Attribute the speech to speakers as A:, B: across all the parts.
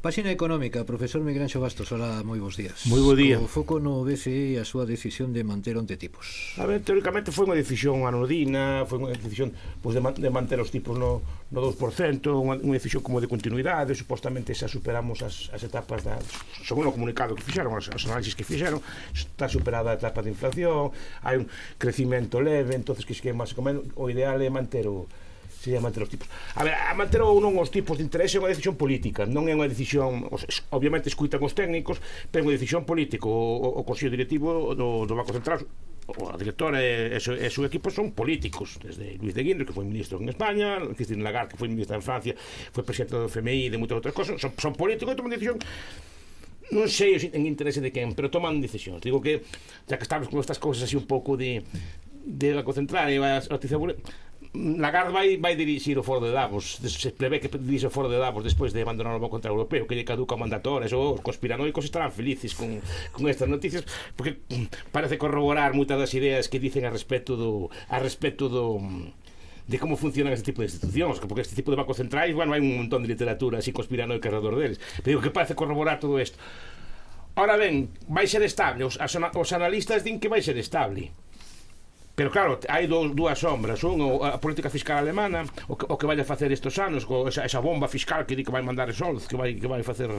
A: Páxina económica, profesor Miguel Anxo Bastos, hola, moi bons días.
B: Moi bo día.
A: O foco no BCE e a súa decisión de manter onte tipos.
B: A ver, teóricamente foi unha decisión anodina, foi unha decisión pois, de manter os tipos no 2%, unha decisión como de continuidade, supostamente xa superamos as etapas según o comunicado que fixeron, as análisis que fixeron, está superada a etapa de inflación, hai un crecimento leve, entonces que máis ou menos o ideal é manter os tipos. A ver, a manter ou non os tipos de interés é unha decisión política, non é unha decisión, obviamente escuitan os técnicos, pero é unha decisión política. O Consello Directivo do Banco Central, a directora e o seu equipo son políticos, desde Luis de Guindos, que foi ministro en España, Christine Lagarde, que foi ministra en Francia, foi presidente do FMI e de moitas outras cosas, son políticos e toman decisión. Non sei en interese de quen, pero toman decisións. Digo que, ya que estamos con estas cousas así un pouco de Banco Central e a noticia Lagarde vai dirixir o foro de Davos, se prevé que dirixe o foro de Davos despois de abandonar o Banco Central Europeo, que lle caduca o mandato. Os conspiranoicos estarán felices con estas noticias, porque parece corroborar moitas das ideas que dicen a respecto de como funcionan este tipo de institucións, porque este tipo de bancos centrais, bueno, hai un montón de literatura así conspiranoica alrededor deles, pero digo que parece corroborar todo isto. Ora ben, vai ser estable, os analistas din que vai ser estable. Pero claro, hai dúas sombras. A política fiscal alemana, o que vai a facer estes anos, esa bomba fiscal que di que vai mandar Scholz, que vai facer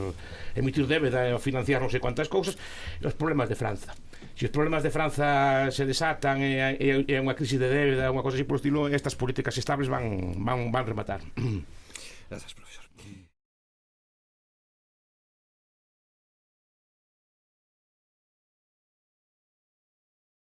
B: emitir débeda e financiar non sei quantas cousas, e os problemas de França. Se os problemas de França se desatan e é unha crisis de débeda, unha cosa así por estilo, estas políticas estables van rematar.
A: Grazas, profesor.